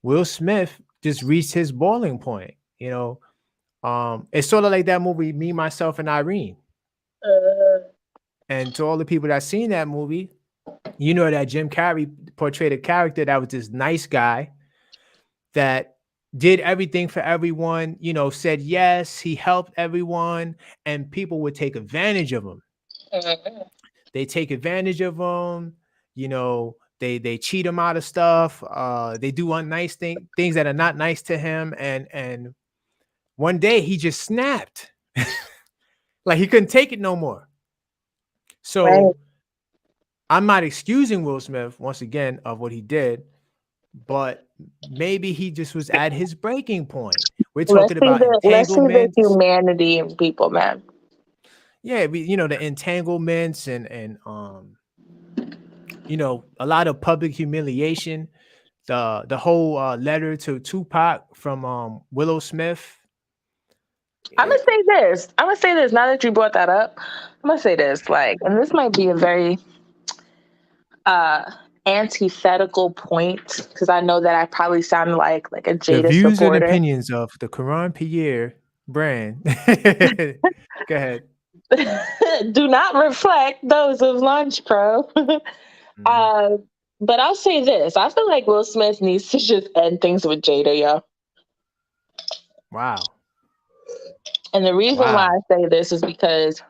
Will Smith just reached his boiling point, you know. It's sort of like that movie, Me, Myself, and Irene. Uh, And to all the people that seen that movie, you know that Jim Carrey portrayed a character that was this nice guy that did everything for everyone, said yes, he helped everyone, and people would take advantage of him. uh, They take advantage of him, they cheat him out of stuff, they do unnice things that are not nice to him, and one day he just snapped. Like he couldn't take it no more. right. So I'm not excusing Will Smith once again of what he did, but maybe he just was at his breaking point. We're talking about Let's see the entanglements. humanity in people, man. Yeah, the entanglements and a lot of public humiliation. The whole letter to Tupac from Willow Smith. I'm Eh, gonna say this. I'm gonna say this. Now that you brought that up, I'm gonna say this. Like, and this might be a very uh antithetical point because I know that I probably sound like a The Jada views and supporter. opinions of the Koron Pierre brand. Go ahead. Do not reflect those of Lunch Pro. Mhm. uh, but I'll say this. I feel like Will Smith needs to just end things with Jada, yo. Wow. And the reason why Wow. I say this is because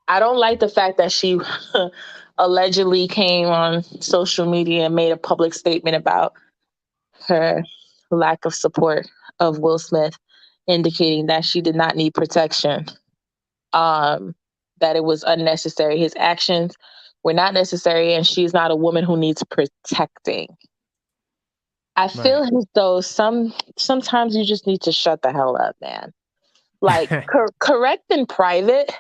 I don't like the fact that she allegedly came on social media and made a public statement about her lack of support of Will Smith, indicating that she did not need protection, that it was unnecessary. His actions were not necessary, and she's not a woman who needs protecting. I feel Right. as though sometimes you just need to shut the hell up, man. Like correct in private,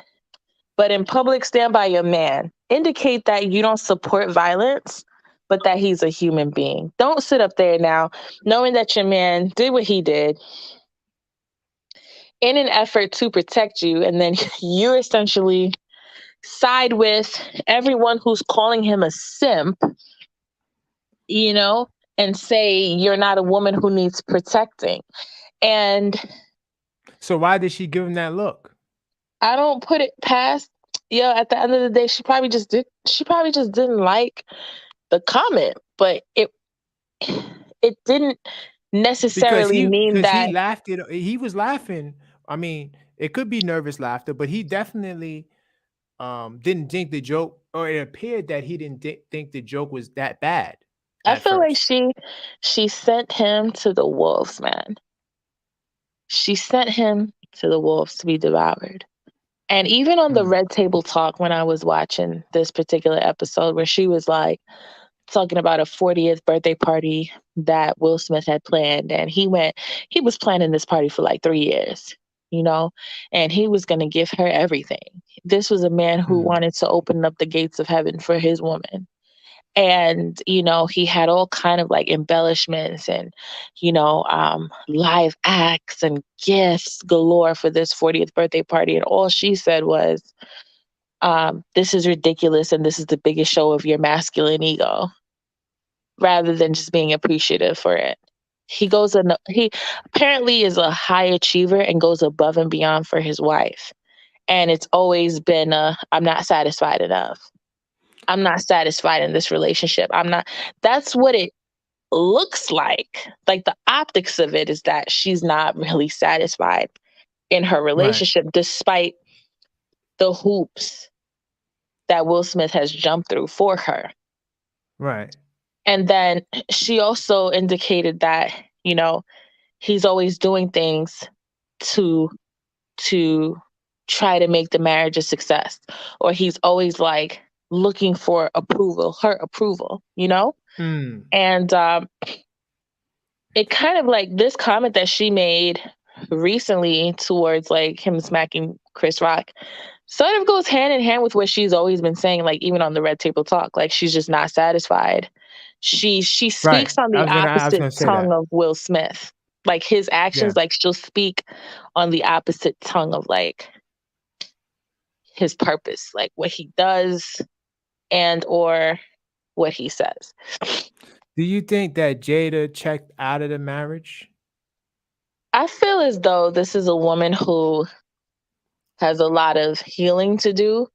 but in public, stand by your man. Indicate that you don't support violence, but that he's a human being. Don't sit up there now knowing that your man did what he did in an effort to protect you, and then you essentially side with everyone who's calling him a simp, you know, and say you're not a woman who needs protecting. And So why did she give him that look? I don't put it past. At the end of the day, she probably just didn't like the comment, but it didn't because necessarily he mean because he that. laughed it. He was laughing. I mean, it could be nervous laughter, but he definitely didn't think the joke, or it appeared that he didn't think the joke was that bad I at feel like first. she sent him to the wolves, man. She sent him to the wolves to be devoured. And even on the Mm, Red Table Talk, when I was watching this particular episode, where she was like talking about a 40th birthday party that Will Smith had planned, and he was planning this party for like 3 years, you know, and he was going to give her everything. This was a man who mm, wanted to open up the gates of heaven for his woman. And he had all kind of like embellishments and live acts and gifts galore for this 40th birthday party, and all she said was, this is ridiculous and this is the biggest show of your masculine ego, rather than just being appreciative for it. He apparently is a high achiever and goes above and beyond for his wife, and it's always been I'm not satisfied enough. I'm not satisfied in this relationship. I'm not. That's what it looks like. Like, the optics of it is that she's not really satisfied in her right, relationship, despite the hoops that Will Smith has jumped through for her. right. And then she also indicated that, he's always doing things to to try to make the marriage a success, or he's always like looking for approval, her approval. Mm, And it kind of like this comment that she made recently towards like him smacking Chris Rock sort of goes hand in hand with what she's always been saying, like even on the Red Table Talk, like she's just not satisfied. She right. speaks on the I was opposite gonna say tongue that. of Will Smith. Like his Yeah. actions, like she'll speak on the opposite tongue of like his purpose, like what he does and or what he says. Do you think that Jada checked out of the marriage? I feel as though this is a woman who has a lot of healing to do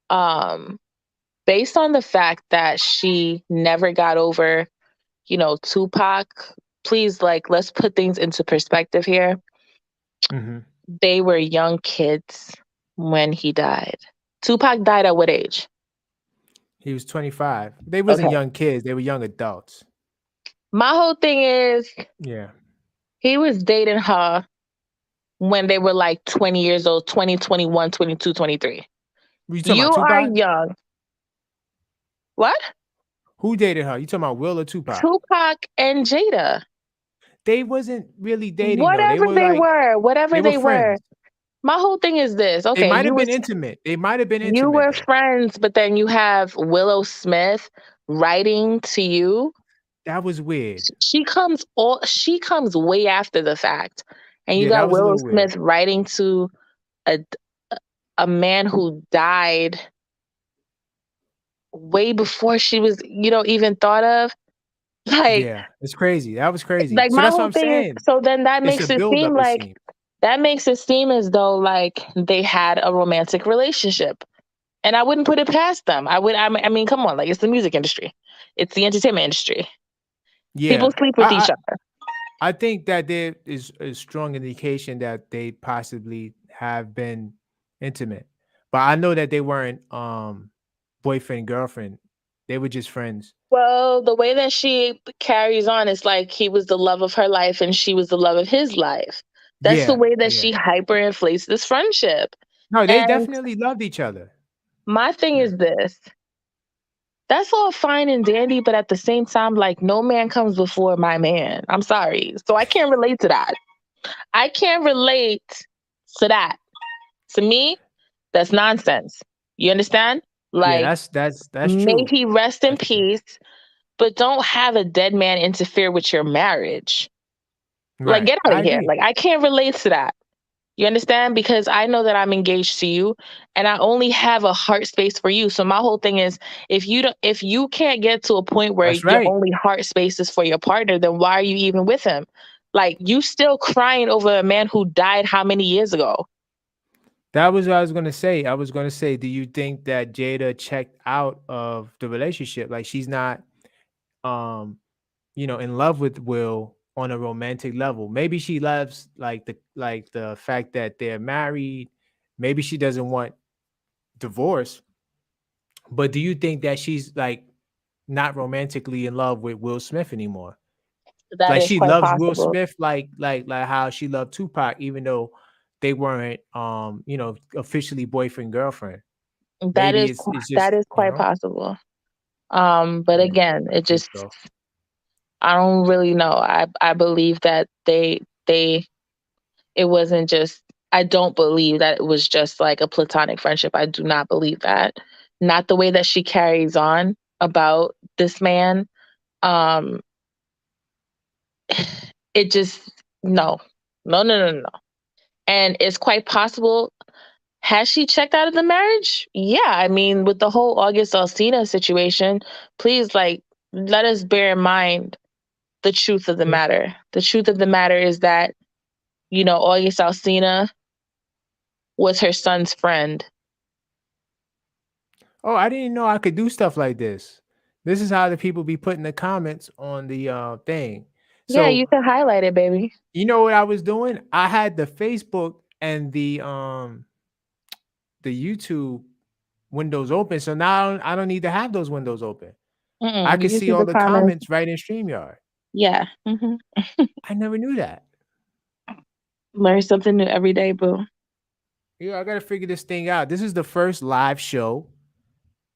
um based on the fact that she never got over, Tupac. Please, like, let's put things into perspective here. Hmm. They were young kids when he died. Tupac died at what age? He was 25. They wasn't Okay. young kids. They were young adults. My whole thing is Yeah. he was dating her when they were like 20 years old, 20, 21, 22, 23. You talking You about are Tupac? young. What? Who dated her? You talking about Will or Tupac? Tupac and Jada. They wasn't really dating though. They were Whatever they were they were. friends. My whole thing is this. They Okay, might have been intimate. They might have been you intimate were though. friends, but then you have Willow Smith writing to you. That was weird. She comes way after the fact. And you Yeah, that got was a Willow little weird. Smith writing to a a man who died way before she was, even thought of. Like Yeah, it's crazy. That was crazy. like So my that's what whole I'm thing is, saying. so then It's a buildup, it seems. that makes it seem as though like they had a romantic relationship. And I wouldn't put it past them. I mean, come on, like it's the music industry. It's the entertainment industry. People Yeah. sleep with I each other. I think that there is a strong indication that they possibly have been intimate. But I know that they weren't boyfriend girlfriend. They were just friends. Well, the way that she carries on is like he was the love of her life and she was the love of his life. That's the Yeah, way that yeah. she hyperinflates this friendship. No, they And definitely loved each other. my thing Yeah. is this. That's all fine and dandy, but at the same time, like no man comes before my man. I'm sorry. So I can't relate to that. I can't relate to that. To me, that's nonsense. You understand? Yeah, Like, that's may true. he rest in That's true. peace, but don't have a dead man interfere with your marriage. Like, Right. get out I of here. agree. Like, I can't relate to that. You understand? Because I know that I'm engaged to you and I only have a heart space for you. So my whole thing is if you can't get to a point where That's your right. only heart space is for your partner, then why are you even with him? Like you still crying over a man who died how many years ago? That was what I was gonna say. I was gonna say, do you think that Jada checked out of the relationship? Like she's not, um, in love with Will on a romantic level. Maybe she loves like the fact that they're married. Maybe she doesn't want divorce. But do you think that she's like not romantically in love with Will Smith anymore? That Like is she quite loves Will possible. Smith like how she loved Tupac, even though they weren't officially boyfriend girlfriend. That Maybe is it's just, that is quite possible. But yeah, again, I it think just so. I don't really know. I believe that they it wasn't just I don't believe that it was just like a platonic friendship. I do not believe that. Not the way that she carries on about this man. Um it just no. No, no, no, no. And it's quite possible. Has she checked out of the marriage? Yeah. I mean, with the whole August Alsina situation, please let us bear in mind the truth of the Yeah. matter. The truth of the matter is that, August Alsina was her son's friend. Oh, I didn't know I could do stuff like this. This is how the people be putting the comments on the thing. Yeah, So you can highlight it, baby. you know what I was doing? I had the Facebook and the YouTube windows open. So now I don't need to have those windows open. I Mm-mm, could you can see see all the the comments. comments right in StreamYard. Yeah. I never knew that. Learn something new every day, boo. Yeah, I gotta figure this thing out. This is the first live show,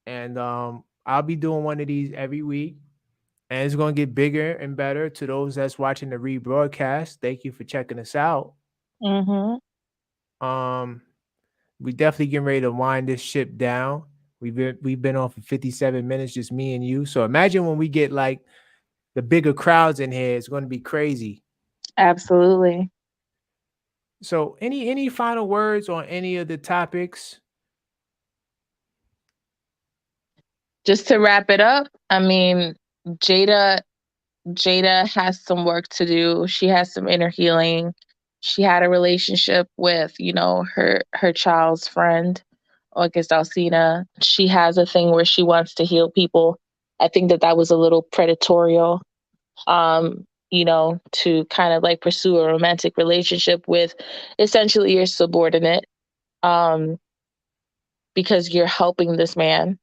and I'll be doing one of these every week. And it's gonna get bigger and better. To those that's watching the rebroadcast, thank you for checking us out. Hmm. Um, we definitely getting ready to wind this ship down. We've been on for 57 minutes, just me and you. So imagine when we get like the bigger crowds in here, it's gonna be crazy. Absolutely. So any final words on any of the topics? Just to wrap it up, I mean, Jada Jada has some work to do. She has some inner healing. She had a relationship with, her child's friend, August Alsina. She has a thing where she wants to heal people. I think that was a little predatorial, to kind of like pursue a romantic relationship with essentially your subordinate, um, because you're helping this man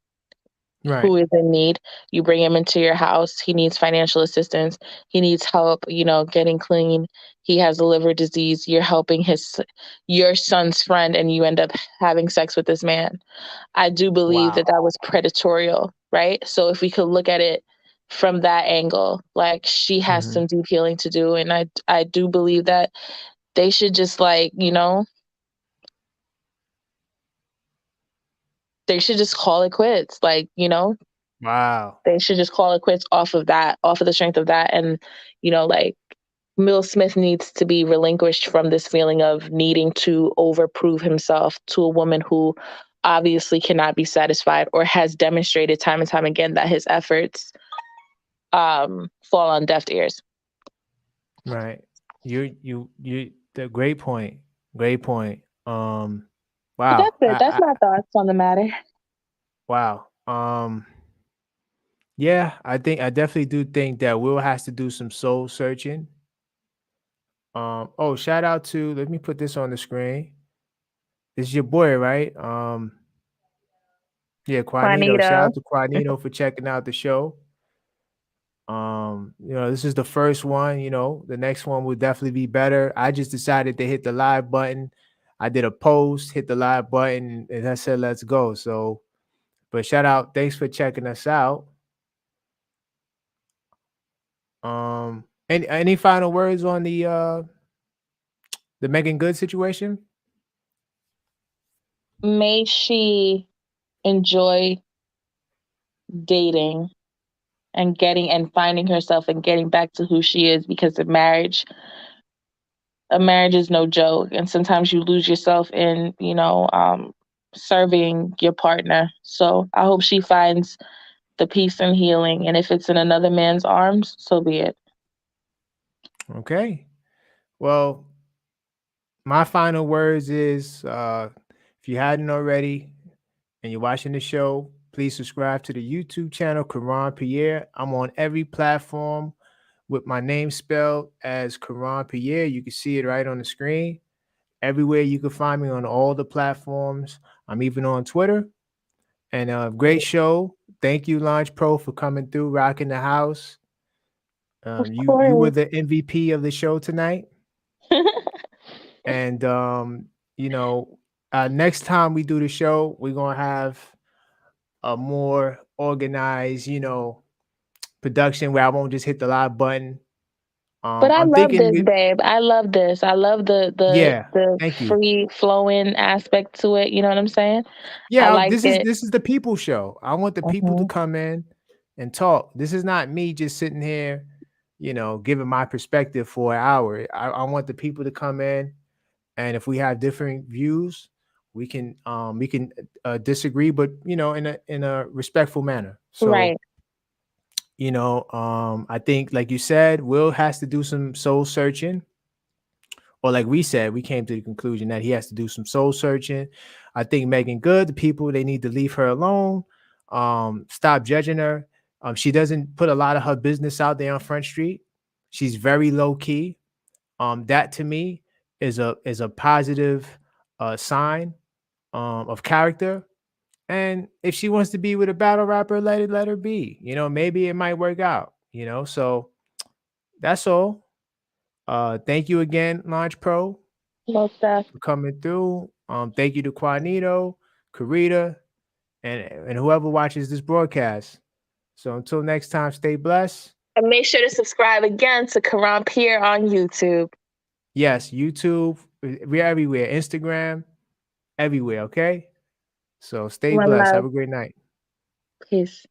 Right. who is in need. You bring him into your house. He needs financial assistance. He needs help, getting clean. He has a liver disease. You're helping your son's friend, and you end up having sex with this man. I do believe that Wow. was predatorial, right? So if we could look at it from that angle, like she has Hmm. some deep healing to do, and I do believe that they should just they should just call it quits. Wow. They should just call it quits off of the strength of that. And, like Will Smith needs to be relinquished from this feeling of needing to overprove himself to a woman who obviously cannot be satisfied or has demonstrated time and time again that his efforts fall on deaf ears. Right. You the great point. Great point. But Wow. that's it. That's my thoughts on the matter. Wow. Yeah, I definitely do think that Will has to do some soul searching. Oh, shout out to, let me put this on the screen. This is your boy, right? Yeah, Quanito. Shout Juanita. out to Quanito for checking out the show. This is the first one, the next one will definitely be better. I just decided to hit the live button. I did a post, hit the live button, and I said, let's go. So, but shout out, thanks for checking us out. Any final words on the Meagan Good situation? May she enjoy dating and getting and finding herself and getting back to who she is, because a marriage is no joke, and sometimes you lose yourself in serving your partner. So I hope she finds the peace and healing, and if it's in another man's arms, so be it. Okay. Well, my final words is If you hadn't already and you're watching the show, please subscribe to the YouTube channel, Koron Pierre. I'm on every platform with my name spelled as Koron Pierre. You can see it right on the screen. Everywhere you can find me on all the platforms. I'm even on Twitter. And great show. Thank you, Launch Pro, for coming through, rocking the house. Of You were course. the MVP of the show tonight. And you know, next time we do the show, we're gonna have a more organized, production where I won't just hit the live button. But I I'm love thinking this, with babe. I love this. I love yeah, the thank you. free flowing aspect to it. You know what I'm saying? I Yeah, like it. this is the people show. I want the people to Hmm. come in and talk. This is not me just sitting here, giving my perspective for an hour. I want the people to come in, and if we have different views, we can disagree, but in a respectful manner. So Right. I think, like you said, Will has to do some soul searching, or like we said, we came to the conclusion that he has to do some soul searching. I think Meagan Good, the people, they need to leave her alone. Stop judging her. She doesn't put a lot of her business out there on Front Street. She's very low key. That to me is a positive sign of character. And if she wants to be with a battle rapper, let her be. Maybe it might work out. So that's all. Thank you again, Launch Pro, Most stuff. for coming through. Thank you to Quanito, Karita, and whoever watches this broadcast. So until next time, stay blessed. And make sure to subscribe again to Karan Pierre on YouTube. Yes, YouTube, we're everywhere. Instagram, everywhere. Okay. So stay One blessed. love. Have a great night. Peace.